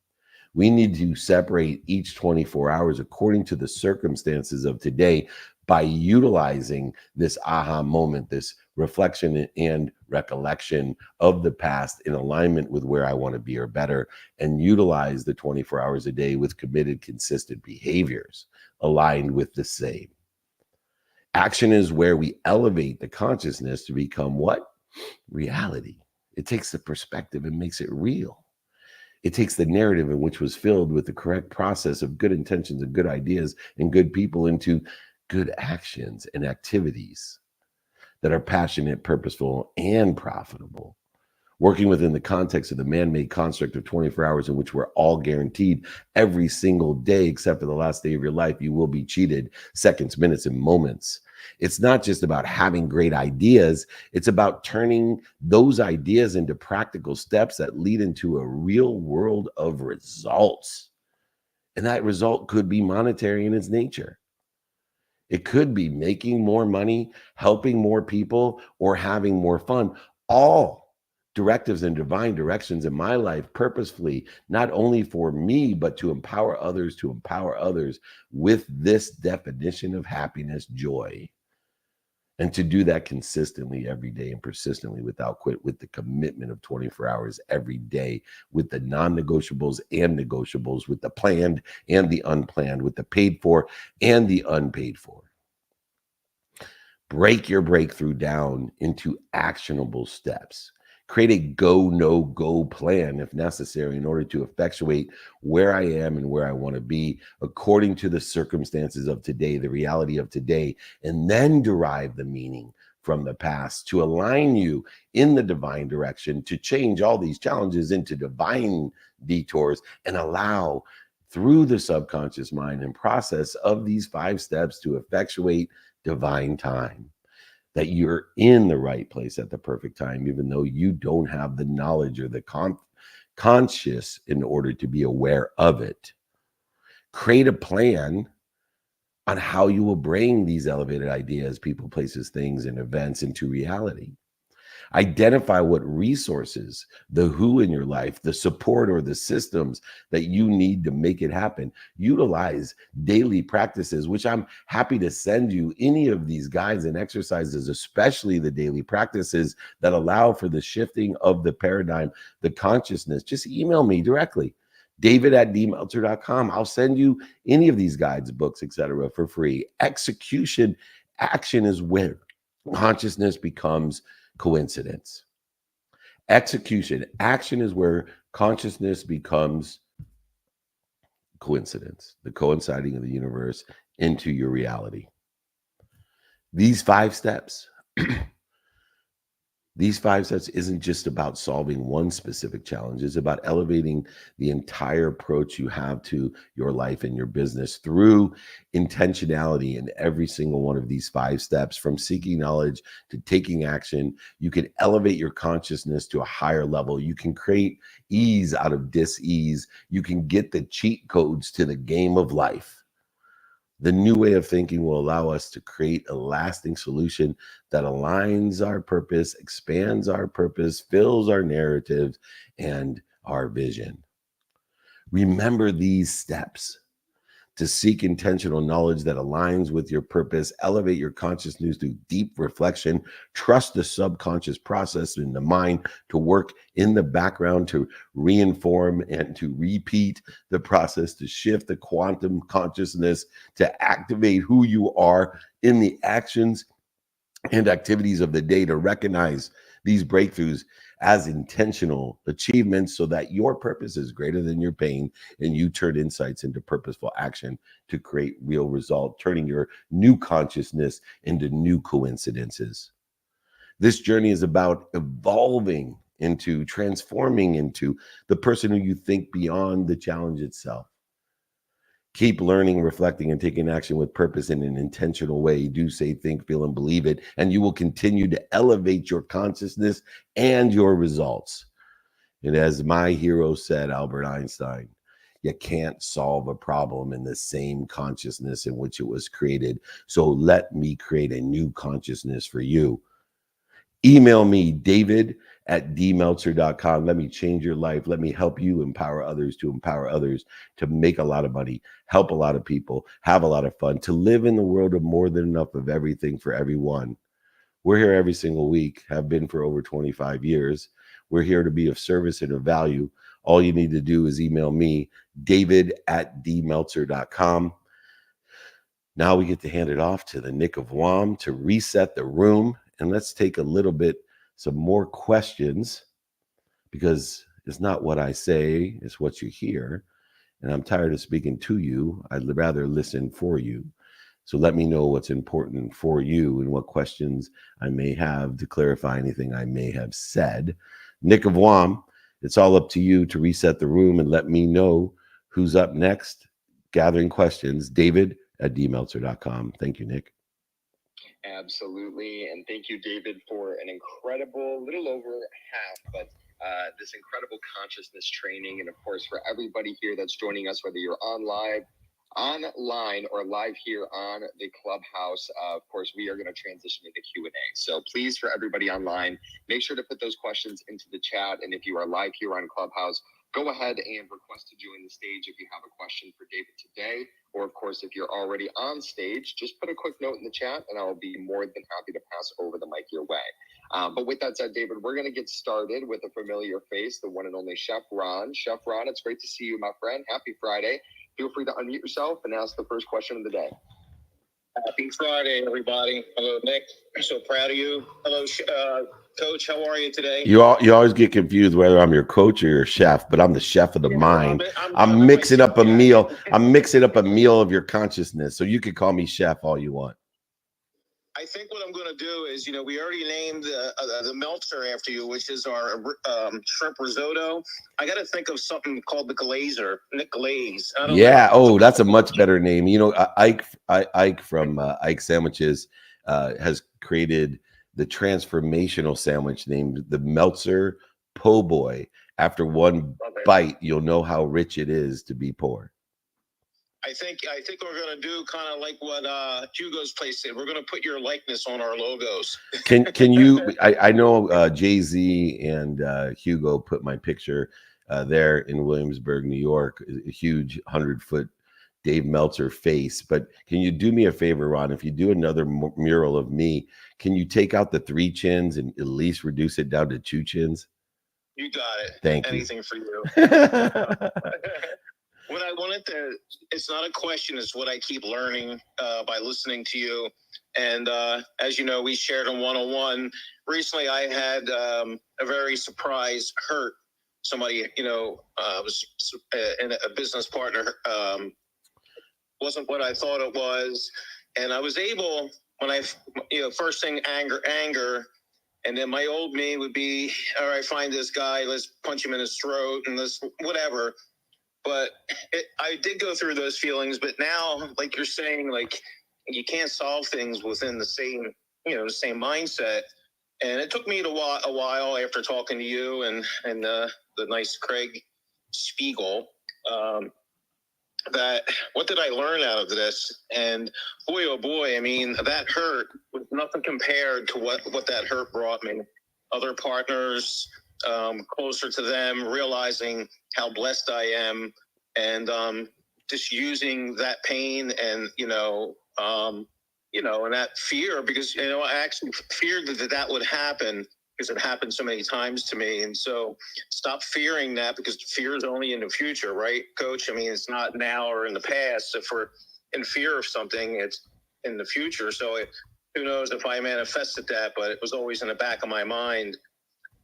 S10: We need to separate each 24 hours according to the circumstances of today by utilizing this aha moment, this reflection and recollection of the past in alignment with where I want to be or better, and utilize the 24 hours a day with committed, consistent behaviors aligned with the same. Action is where we elevate the consciousness to become what? Reality. It takes the perspective and makes it real. It takes the narrative in which was filled with the correct process of good intentions and good ideas and good people into good actions and activities that are passionate, purposeful, and profitable. Working within the context of the man-made construct of 24 hours in which we're all guaranteed every single day, except for the last day of your life, you will be cheated seconds, minutes, and moments. It's not just about having great ideas. It's about turning those ideas into practical steps that lead into a real world of results. And that result could be monetary in its nature. It could be making more money, helping more people, or having more fun. All directives and divine directions in my life purposefully, not only for me, but to empower others with this definition of happiness, joy. And to do that consistently every day and persistently without quit, with the commitment of 24 hours every day, with the non-negotiables and negotiables, with the planned and the unplanned, with the paid for and the unpaid for. Break your breakthrough down into actionable steps. Create a go, no go plan if necessary in order to effectuate where I am and where I want to be according to the circumstances of today, the reality of today, and then derive the meaning from the past to align you in the divine direction, to change all these challenges into divine detours and allow through the subconscious mind and process of these 5 steps to effectuate divine time. That you're in the right place at the perfect time, even though you don't have the knowledge or the conscious in order to be aware of it. Create a plan on how you will bring these elevated ideas, people, places, things, and events into reality. Identify what resources, the who in your life, the support or the systems that you need to make it happen. Utilize daily practices, which I'm happy to send you any of these guides and exercises, especially the daily practices that allow for the shifting of the paradigm, the consciousness. Just email me directly, david@dmeltzer.com. I'll send you any of these guides, books, etc. for free. Execution, action is where consciousness becomes coincidence. Execution, action is where consciousness becomes coincidence, the coinciding of the universe into your reality. These 5 steps, isn't just about solving one specific challenge. It's about elevating the entire approach you have to your life and your business through intentionality in every single one of these 5 steps, from seeking knowledge to taking action. You can elevate your consciousness to a higher level. You can create ease out of dis-ease. You can get the cheat codes to the game of life. The new way of thinking will allow us to create a lasting solution that aligns our purpose, expands our purpose, fills our narratives, and our vision. Remember these steps to seek intentional knowledge that aligns with your purpose, elevate your consciousness through deep reflection, trust the subconscious process in the mind to work in the background to reinform and to repeat the process, to shift the quantum consciousness, to activate who you are in the actions and activities of the day, to recognize these breakthroughs as intentional achievements so that your purpose is greater than your pain and you turn insights into purposeful action to create real result, turning your new consciousness into new coincidences. This journey is about evolving into, transforming into the person who you think beyond the challenge itself. Keep learning, reflecting, and taking action with purpose in an intentional way. Do, say, think, feel, and believe it, and you will continue to elevate your consciousness and your results. And as my hero said, Albert Einstein, you can't solve a problem in the same consciousness in which it was created. So let me create a new consciousness for you. Email me, david@dmeltzer.com. Let me change your life. Let me help you empower others to make a lot of money, help a lot of people, have a lot of fun, to live in the world of more than enough of everything for everyone. We're here every single week, have been for over 25 years. We're here to be of service and of value. All you need to do is email me, david@dmeltzer.com. Now we get to hand it off to the Nick of WOM to reset the room. And let's take some more questions, because it's not what I say, it's what you hear. And I'm tired of speaking to you. I'd rather listen for you. So let me know what's important for you and what questions I may have to clarify anything I may have said. Nick of WOM, it's all up to you to reset the room and let me know who's up next. Gathering questions, David@dmeltzer.com. Thank you, Nick.
S12: Absolutely. And thank you, David, for an incredible, little over half, but this incredible consciousness training. And of course, for everybody here that's joining us, whether you're online or live here on the Clubhouse, of course, we are going to transition into Q&A. So please, for everybody online, make sure to put those questions into the chat. And if you are live here on Clubhouse, go ahead and request to join the stage if you have a question for David today. Or, of course, if you're already on stage, just put a quick note in the chat, and I'll be more than happy to pass over the mic your way. But with that said, David, we're going to get started with a familiar face, the one and only Chef Ron. Chef Ron, it's great to see you, my friend. Happy Friday. Feel free to unmute yourself and ask the first question of the day.
S13: Happy Friday, everybody. Hello, Nick. I'm so proud of you. Hello, Coach. How are you today?
S10: You always get confused whether I'm your coach or your chef, but I'm the chef of the mind. I'm mixing up a meal. I'm mixing up a meal of your consciousness. So you can call me chef all you want.
S13: I think what I'm going to do is, we already named the Meltzer after you, which is our shrimp risotto. I got to think of something called the Glazer, Nick Glaze.
S10: Yeah. Oh, that's a much better name. Ike from Ike Sandwiches has created the transformational sandwich named the Meltzer Po' Boy. After one bite, you'll know how rich it is to be poor.
S13: I think we're going to do kind of like what Hugo's place did. We're going to put your likeness on our logos.
S10: Can you? I know Jay-Z and Hugo put my picture there in Williamsburg, New York. A huge 100-foot Dave Meltzer face. But can you do me a favor, Ron? If you do another mural of me, can you take out the 3 chins and at least reduce it down to 2 chins?
S13: You got it.
S10: Thank you.
S13: Anything for you. What I wanted to, it's not a question, it's what I keep learning by listening to you. And as you know, we shared on 101. Recently, I had a very surprise hurt. Somebody, was a business partner, wasn't what I thought it was. And I was able, when I, first thing, anger. And then my old me would be, all right, find this guy, let's punch him in his throat and let's whatever. But I did go through those feelings, but now, like you're saying, like you can't solve things within the same, the same mindset. And it took me a while after talking to you and the nice Craig Spiegel, that what did I learn out of this? And boy, oh boy, I mean, that hurt was nothing compared to what that hurt brought me. Other partners, closer to them, realizing how blessed I am, and just using that pain and and that fear, because I actually feared that would happen because it happened so many times to me. And so stop fearing that, because fear is only in the future, right, Coach? I mean, it's not now or in the past. If we're in fear of something, it's in the future. So who knows if I manifested that, but it was always in the back of my mind.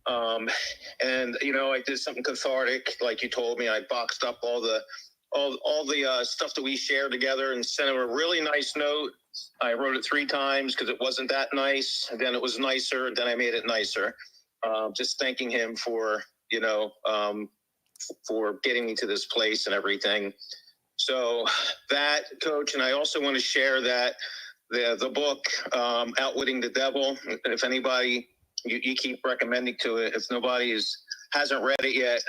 S13: And I did something cathartic, like you told me. I boxed up all the stuff that we shared together and sent him a really nice note. I wrote it 3 times because it wasn't that nice, and then it was nicer, and then I made it nicer. Just thanking him for for getting me to this place and everything. So that, Coach, and I also want to share that the book, Outwitting the Devil. If anybody, you keep recommending to it. If nobody hasn't read it yet,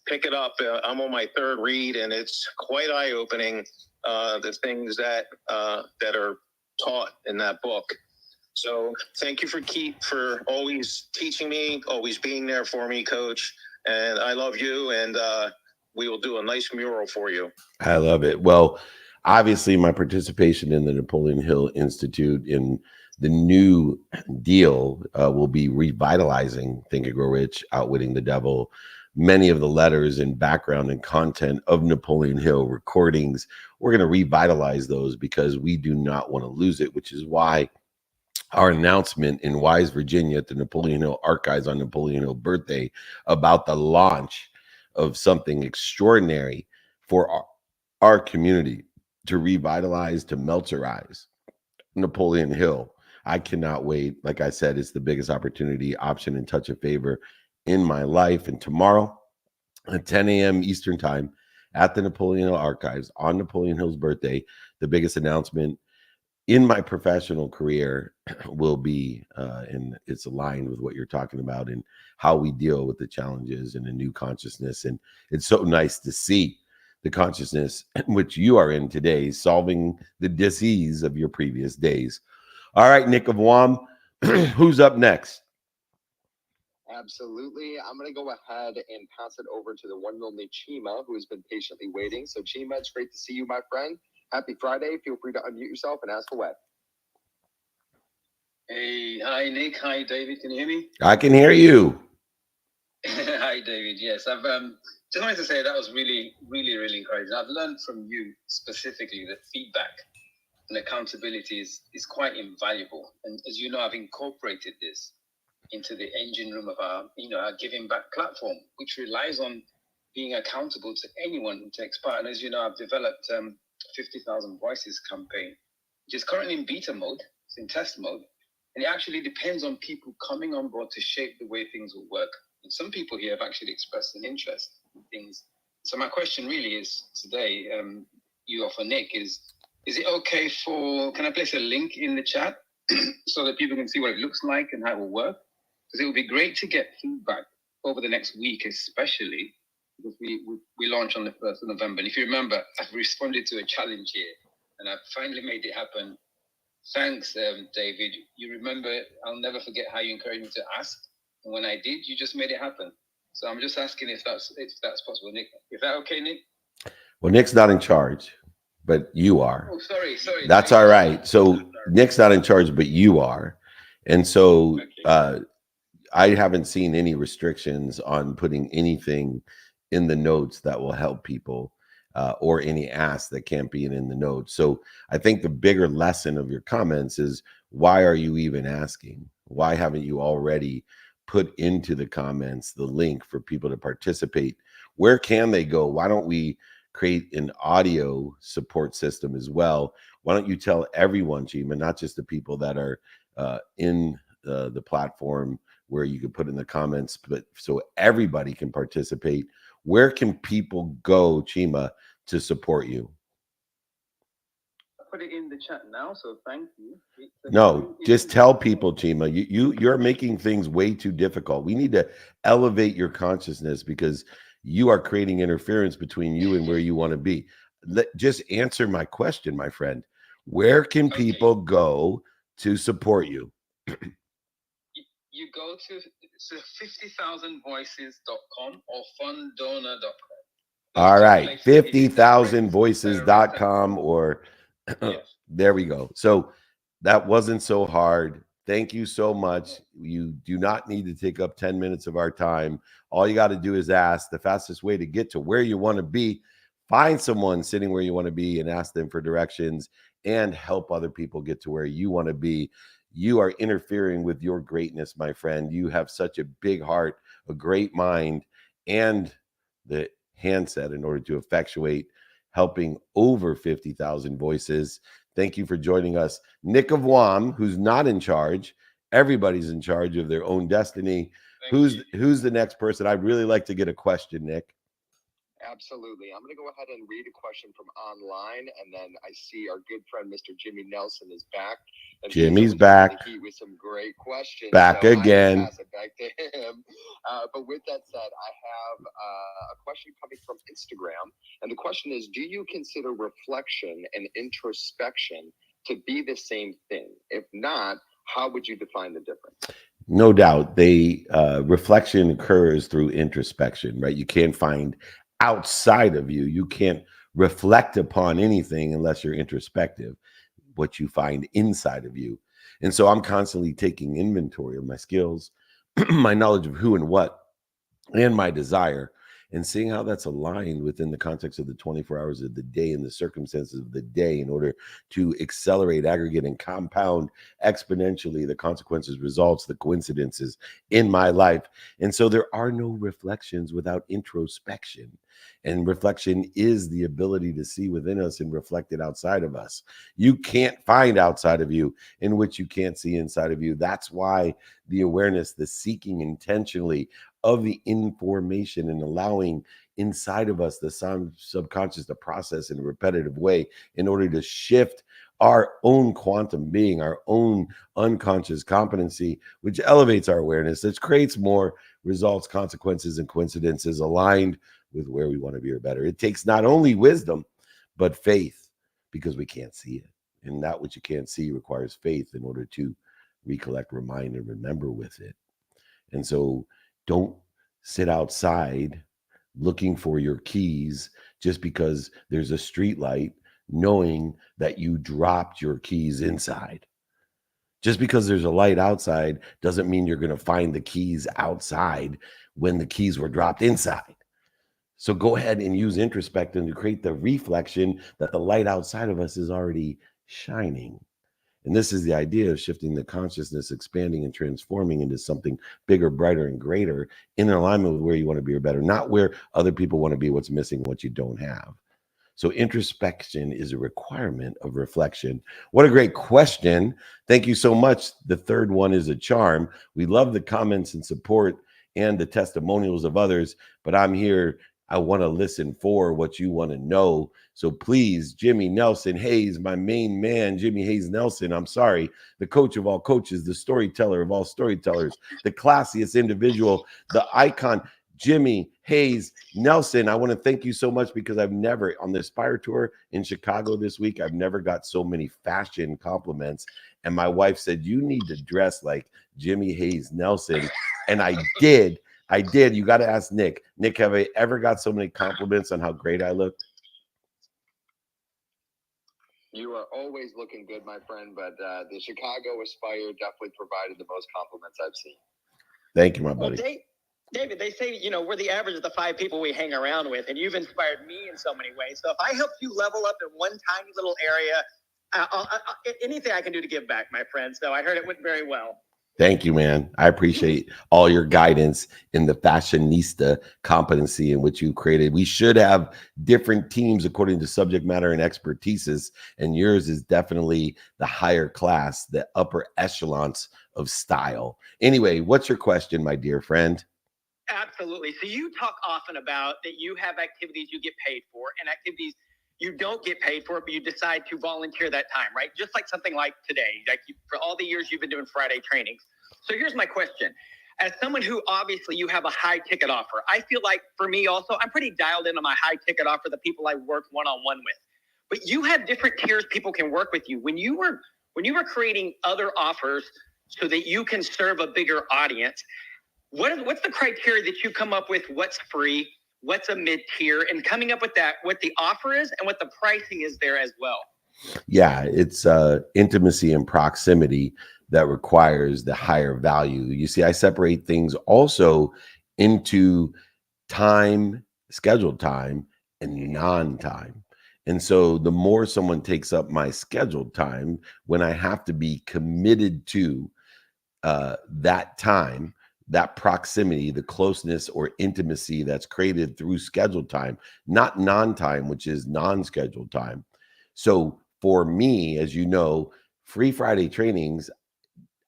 S13: pick it up. I'm on my 3rd read, and it's quite eye-opening, the things that are taught in that book. So thank you for always teaching me, always being there for me, Coach. And I love you, and we will do a nice mural for you.
S10: I love it. Well, obviously, my participation in the Napoleon Hill Institute in the new deal will be revitalizing Think and Grow Rich, Outwitting the Devil, many of the letters and background and content of Napoleon Hill recordings. We're going to revitalize those because we do not want to lose it, which is why our announcement in Wise, Virginia at the Napoleon Hill Archives on Napoleon Hill birthday about the launch of something extraordinary for our community to revitalize, to Meltzerize Napoleon Hill. I cannot wait. Like I said, it's the biggest opportunity, option, and touch of favor in my life. And tomorrow at 10 a.m. Eastern time at the Napoleon Hill Archives on Napoleon Hill's birthday, the biggest announcement in my professional career will be, and it's aligned with what you're talking about and how we deal with the challenges and a new consciousness. And it's so nice to see the consciousness in which you are in today, solving the disease of your previous days. All right, Nick of WOM, who's up next?
S12: Absolutely. I'm going to go ahead and pass it over to the one and only Chima, who has been patiently waiting. So Chima, it's great to see you, my friend. Happy Friday. Feel free to unmute yourself and ask away.
S14: Hey, hi, Nick. Hi, David. Can you hear me?
S10: I can hear you.
S14: Hi, David. Yes, I've just wanted to say that was really, really, really encouraging. I've learned from you specifically that feedback and accountability is quite invaluable. And as you know, I've incorporated this into the engine room of our giving back platform, which relies on being accountable to anyone who takes part. And as you know, I've developed 50,000 Voices campaign, which is currently in beta mode. It's in test mode. And it actually depends on people coming on board to shape the way things will work. And some people here have actually expressed an interest in things. So my question really is today, you or for Nick, is it okay can I place a link in the chat so that people can see what it looks like and how it will work? Because it would be great to get feedback over the next week, especially because we launch on the 1st of November. And if you remember, I've responded to a challenge here and I've finally made it happen. Thanks, David. You remember, I'll never forget how you encouraged me to ask. And when I did, you just made it happen. So I'm just asking if that's possible, Nick. Is that okay, Nick?
S10: Well, Nick's not in charge, but you are.
S14: Oh, sorry.
S10: That's all right. So Nick's not in charge, but you are. And so I haven't seen any restrictions on putting anything in the notes that will help people or any ask that can't be in the notes. So I think the bigger lesson of your comments is, why are you even asking? Why haven't you already put into the comments the link for people to participate? Where can they go? Why don't we create an audio support system as well? Why don't you tell everyone, Chima, not just the people that are in the platform where you can put in the comments, but so everybody can participate. Where can people go, Chima, to support you?
S14: I put it in the chat now, so thank you.
S10: No, just tell people, Chima. You're making things way too difficult. We need to elevate your consciousness because you are creating interference between you and where you want to be. Just answer my question, my friend. Where can people go to support you?
S14: You go to 50,000voices.com or funddonor.com.
S10: All right, 50,000voices.com or there we go. So that wasn't so hard. Thank you so much. You do not need to take up 10 minutes of our time. All you got to do is ask. The fastest way to get to where you want to be, find someone sitting where you want to be and ask them for directions and help other people get to where you want to be. You are interfering with your greatness, my friend. You have such a big heart, a great mind, and the handset in order to effectuate helping over 50,000 voices. Thank you for joining us. Nick of WOM, who's not in charge. Everybody's in charge of their own destiny. Who's the next person? I'd really like to get a question, Nick.
S12: Absolutely. I'm going to go ahead and read a question from online, and then I see our good friend Mr. Jimmy Nelson is back. And
S10: Jimmy's back.
S12: With some great questions.
S10: Back again.
S12: Pass it back to him. But with that said, I have a question coming from Instagram, and the question is: do you consider reflection and introspection to be the same thing? If not, how would you define the difference?
S10: No doubt. Reflection occurs through introspection, right? You can't find outside of you. You can't reflect upon anything unless you're introspective, what you find inside of you. And so I'm constantly taking inventory of my skills, my knowledge of who and what and my desire, and seeing how that's aligned within the context of the 24 hours of the day and the circumstances of the day in order to accelerate, aggregate, and compound exponentially the consequences, results, the coincidences in my life. And so there are no reflections without introspection. And reflection is the ability to see within us and reflect it outside of us. You can't find outside of you in which you can't see inside of you. That's why the awareness, the seeking intentionally of the information and allowing inside of us the subconscious to process in a repetitive way in order to shift our own quantum being, our own unconscious competency, which elevates our awareness, that creates more results, consequences, and coincidences aligned with where we want to be or better. It takes not only wisdom, but faith, because we can't see it. And that which you can't see requires faith in order to recollect, remind, and remember with it. And so don't sit outside looking for your keys just because there's a street light, knowing that you dropped your keys inside. Just because there's a light outside doesn't mean you're going to find the keys outside when the keys were dropped inside. So go ahead and use introspection to create the reflection that the light outside of us is already shining. And this is the idea of shifting the consciousness, expanding and transforming into something bigger, brighter, and greater in alignment with where you want to be or better, not where other people want to be, what's missing, what you don't have. So introspection is a requirement of reflection. What a great question. Thank you so much. The third one is a charm. We love the comments and support and the testimonials of others, but I'm here. I want to listen for what you want to know. So please, Jimmy Nelson Hayes, my main man, Jimmy Hayes Nelson, I'm sorry, the coach of all coaches, the storyteller of all storytellers, the classiest individual, the icon, Jimmy Hayes Nelson. I want to thank you so much because I've never, on the Aspire Tour in Chicago this week, I've never got so many fashion compliments. And my wife said, you need to dress like Jimmy Hayes Nelson. And I did. You got to ask Nick. Nick, have I ever got so many compliments on how great I looked?
S12: You are always looking good, my friend, but the Chicago Aspire definitely provided the most compliments I've seen.
S10: Thank you, my buddy.
S15: Well, David, they say, we're the average of the 5 people we hang around with, and you've inspired me in so many ways. So if I help you level up in one tiny little area, anything I can do to give back, my friend. So I heard it went very well.
S10: Thank you, man. I appreciate all your guidance in the fashionista competency in which you created. We should have different teams according to subject matter and expertises, and yours is definitely the higher class, the upper echelons of style. Anyway, what's your question, my dear friend?
S15: Absolutely. So you talk often about that you have activities you get paid for and activities you don't get paid for, but you decide to volunteer that time, right? Just like something like today, for all the years you've been doing Friday trainings. So here's my question. As someone who obviously you have a high ticket offer, I feel like for me also, I'm pretty dialed in on my high ticket offer, the people I work one-on-one with. But you have different tiers people can work with you. When you were creating other offers so that you can serve a bigger audience, what's the criteria that you come up with? What's free? What's a mid-tier, and coming up with that, what the offer is and what the pricing is there as well?
S10: Yeah, it's intimacy and proximity that requires the higher value. You see, I separate things also into time, scheduled time, and non-time. And so the more someone takes up my scheduled time, when I have to be committed to that time, that proximity, the closeness or intimacy that's created through scheduled time, not non-time, which is non-scheduled time. So for me, as you know, free Friday trainings,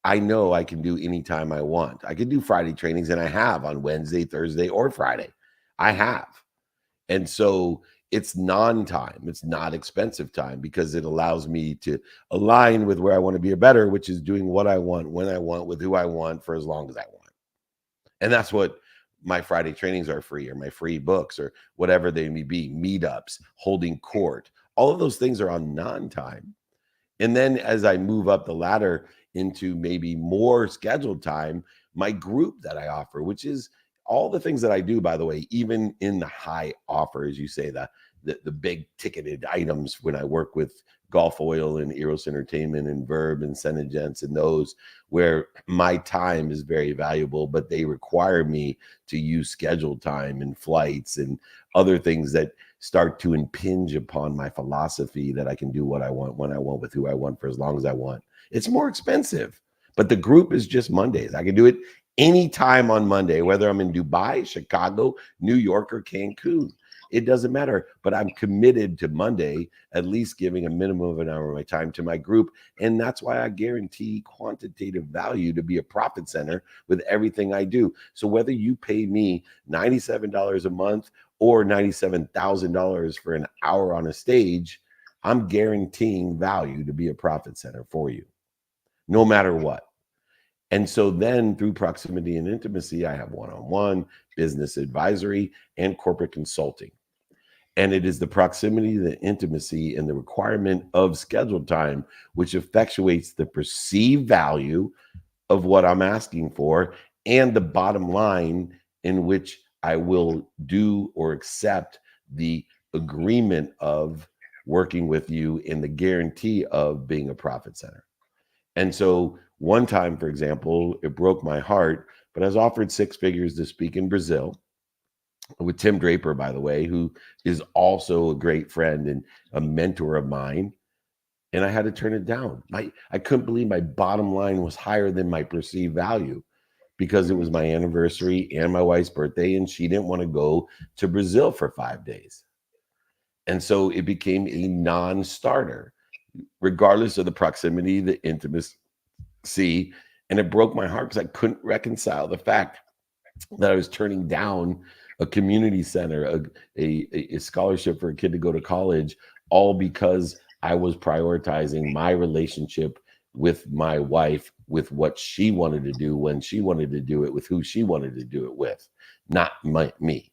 S10: I know I can do anytime I want. I can do Friday trainings, and I have on Wednesday, Thursday, or Friday. I have. And so it's non-time. It's not expensive time because it allows me to align with where I want to be or better, which is doing what I want, when I want, with who I want, for as long as I want. And that's what my Friday trainings are free, or my free books, or whatever they may be, meetups, holding court. All of those things are on non-time. And then as I move up the ladder into maybe more scheduled time, my group that I offer, which is all the things that I do, by the way, even in the high offer, as you say, the big ticketed items when I work with Golf Oil and Eros Entertainment and Verb and Senegence and those where my time is very valuable, but they require me to use scheduled time and flights and other things that start to impinge upon my philosophy that I can do what I want, when I want, with who I want, for as long as I want. It's more expensive, but the group is just Mondays. I can do it anytime on Monday, whether I'm in Dubai, Chicago, New York, or Cancun. It doesn't matter, but I'm committed to Monday, at least giving a minimum of an hour of my time to my group. And that's why I guarantee quantitative value to be a profit center with everything I do. So whether you pay me $97 a month or $97,000 for an hour on a stage, I'm guaranteeing value to be a profit center for you, no matter what. And so then through proximity and intimacy, I have one-on-one, business advisory, and corporate consulting. And it is the proximity, the intimacy, and the requirement of scheduled time which effectuates the perceived value of what I'm asking for and the bottom line in which I will do or accept the agreement of working with you in the guarantee of being a profit center. And so one time, for example, it broke my heart, but I was offered 6 figures to speak in Brazil with Tim Draper, by the way, who is also a great friend and a mentor of mine. And I had to turn it down. I couldn't believe my bottom line was higher than my perceived value because it was my anniversary and my wife's birthday, and she didn't want to go to Brazil for 5 days. And so it became a non-starter, regardless of the proximity, the intimacy. And it broke my heart because I couldn't reconcile the fact that I was turning down a community center, a scholarship for a kid to go to college, all because I was prioritizing my relationship with my wife, with what she wanted to do, when she wanted to do it, with who she wanted to do it with, not me.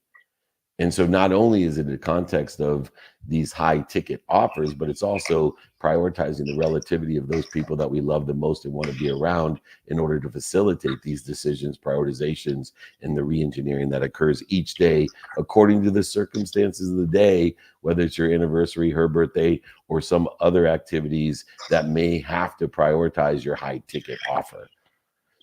S10: And so not only is it a context of these high ticket offers, but it's also prioritizing the relativity of those people that we love the most and want to be around in order to facilitate these decisions, prioritizations, and the re-engineering that occurs each day according to the circumstances of the day, whether it's your anniversary, her birthday, or some other activities that may have to prioritize your high ticket offer.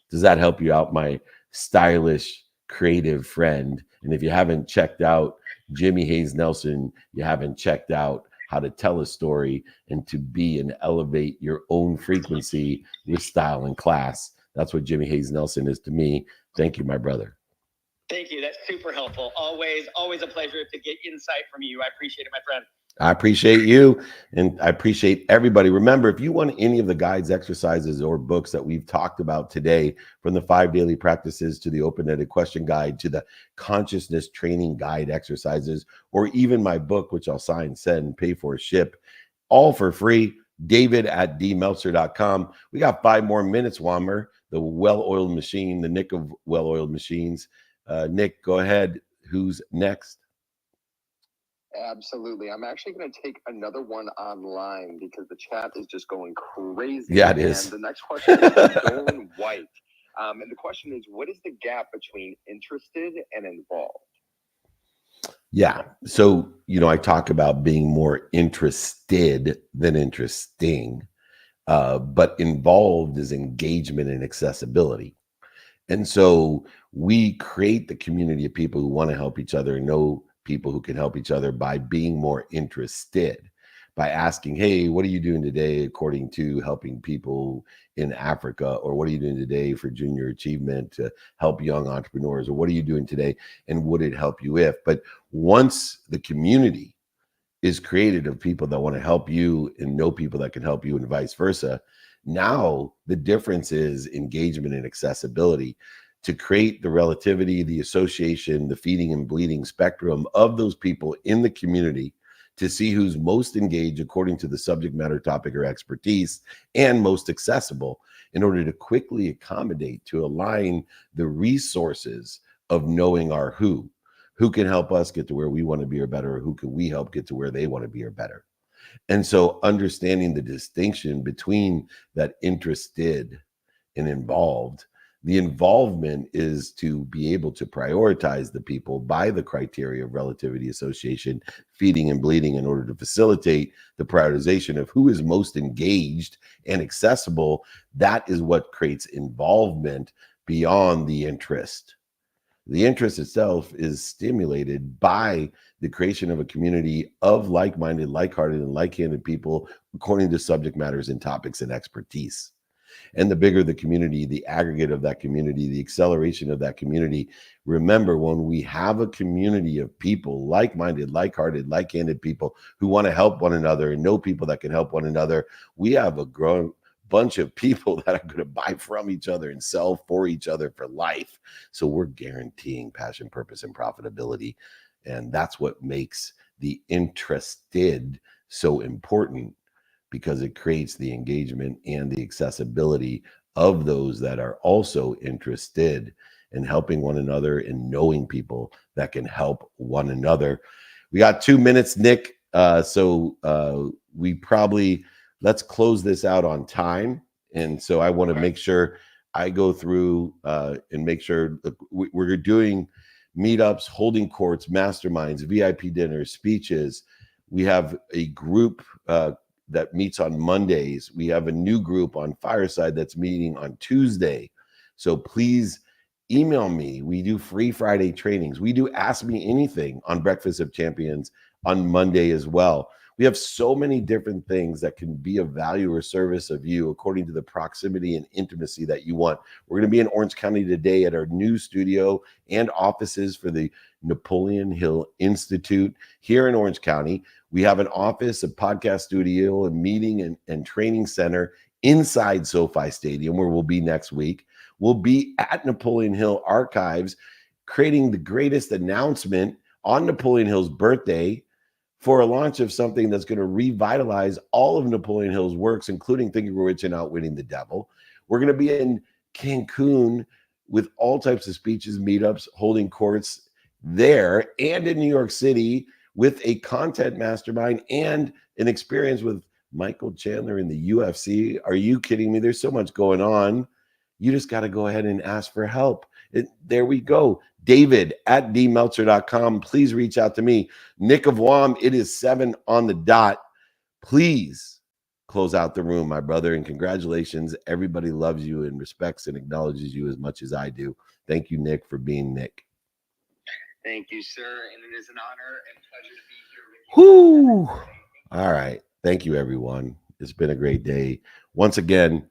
S10: Does that help you out, my stylish, creative friend? And if you haven't checked out Jimmy Hayes Nelson, you haven't checked out how to tell a story and to be and elevate your own frequency with style and class. That's what Jimmy Hayes Nelson is to me. Thank you, my brother.
S15: Thank you. That's super helpful. Always a pleasure to get insight from you. I appreciate it, my friend.
S10: I appreciate you, and I appreciate everybody. Remember, if you want any of the guides, exercises, or books that we've talked about today, from the 5 daily practices to the open-ended question guide to the consciousness training guide exercises, or even my book, which I'll sign, send, pay for, ship, all for free, david@dmeltzer.com. We got 5 more minutes, Wammer, the well-oiled machine, the Nick of well-oiled machines. Nick, go ahead. Who's next?
S12: Absolutely. I'm actually going to take another one online because the chat is just going crazy.
S10: Yeah, it is.
S12: And the next question is from Dolan White. And the question is, what is the gap between interested and involved?
S10: Yeah. So, I talk about being more interested than interesting, but involved is engagement and accessibility. And so we create the community of people who want to help each other, know people who can help each other by being more interested, by asking, hey, what are you doing today according to helping people in Africa? Or what are you doing today for junior achievement to help young entrepreneurs? Or what are you doing today? And would it help you if? But once the community is created of people that want to help you and know people that can help you and vice versa, now the difference is engagement and accessibility. To create the relativity, the association, the feeding and bleeding spectrum of those people in the community to see who's most engaged according to the subject matter, topic, or expertise, and most accessible in order to quickly accommodate, to align the resources of knowing our who can help us get to where we want to be or better, or who can we help get to where they want to be or better. And so understanding the distinction between that interested and involved, The involvement is to be able to prioritize the people by the criteria of relativity association, feeding and bleeding, in order to facilitate the prioritization of who is most engaged and accessible. That is what creates involvement beyond the interest. The interest itself is stimulated by the creation of a community of like-minded, like-hearted, and like-handed people according to subject matters and topics and expertise. And the bigger the community, the aggregate of that community, the acceleration of that community. Remember, when we have a community of people, like-minded, like-hearted, like-handed people who want to help one another and know people that can help one another, we have a growing bunch of people that are going to buy from each other and sell for each other for life. So we're guaranteeing passion, purpose, and profitability. And that's what makes the interested so important, because it creates the engagement and the accessibility of those that are also interested in helping one another and knowing people that can help one another. We got 2 minutes, Nick. We probably, let's close this out on time. And so I want to make sure I go through and make sure we're doing meetups, holding courts, masterminds, VIP dinners, speeches. We have a group that meets on Mondays. We have a new group on Fireside that's meeting on Tuesday. So please email me. We do free Friday trainings. We do Ask Me Anything on Breakfast of Champions on Monday as well. We have so many different things that can be of value or service of you according to the proximity and intimacy that you want. We're going to be in Orange County today at our new studio and offices for the Napoleon Hill Institute here in Orange County. We have an office, a podcast studio, a meeting and training center inside SoFi Stadium, where we'll be next week. We'll be at Napoleon Hill Archives, creating the greatest announcement on Napoleon Hill's birthday for a launch of something that's going to revitalize all of Napoleon Hill's works, including Think and Grow Rich and Outwitting the Devil. We're going to be in Cancun with all types of speeches, meetups, holding courts there, and in New York City with a content mastermind and an experience with Michael Chandler in the UFC. Are you kidding me? There's so much going on. You just got to go ahead and ask for help. There we go. David at dmeltzer.com. Please reach out to me. Nick of WOM, it is 7 on the dot. Please close out the room, my brother, and congratulations. Everybody loves you and respects and acknowledges you as much as I do. Thank you, Nick, for being Nick.
S12: Thank you, sir. And it is an honor and pleasure to be here with you.
S10: Whoo! All right. Thank you, everyone. It's been a great day. Once again,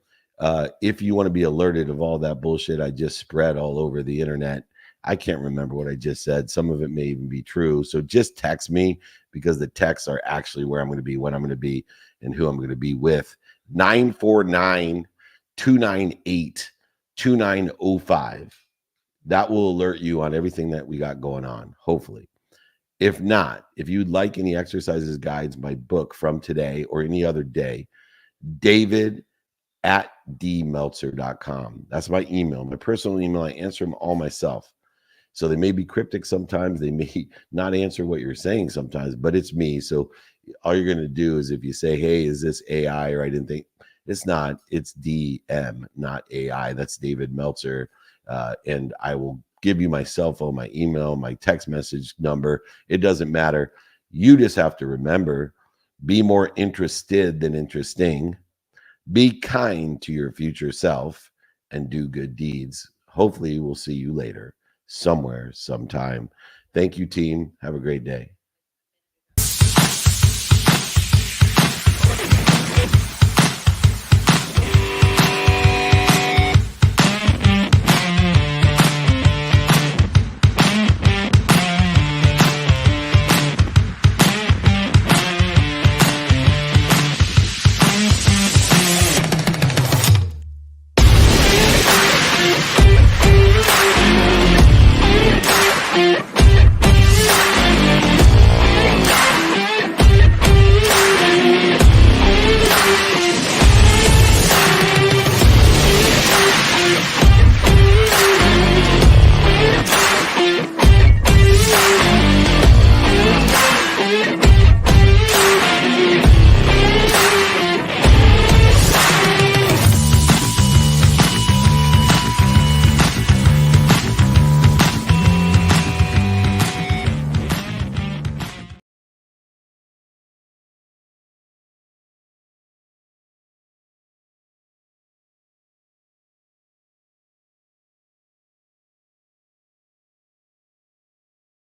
S10: if you want to be alerted of all that bullshit I just spread all over the internet, I can't remember what I just said. Some of it may even be true. So just text me, because the texts are actually where I'm going to be, when I'm going to be, and who I'm going to be with. 949-298-2905. That will alert you on everything that we got going on, hopefully. If not, if you'd like any exercises, guides, my book from today or any other day, David at dmeltzer.com. That's my email, my personal email. I answer them all myself. So they may be cryptic sometimes. They may not answer what you're saying sometimes, but it's me. So all you're going to do is, if you say, hey, is this AI? Or I didn't think, it's not, it's DM, not AI. That's David Meltzer. And I will give you my cell phone, my email, my text message number. It doesn't matter. You just have to remember, be more interested than interesting. Be kind to your future self and do good deeds. Hopefully we'll see you later, somewhere, sometime. Thank you, team. Have a great day.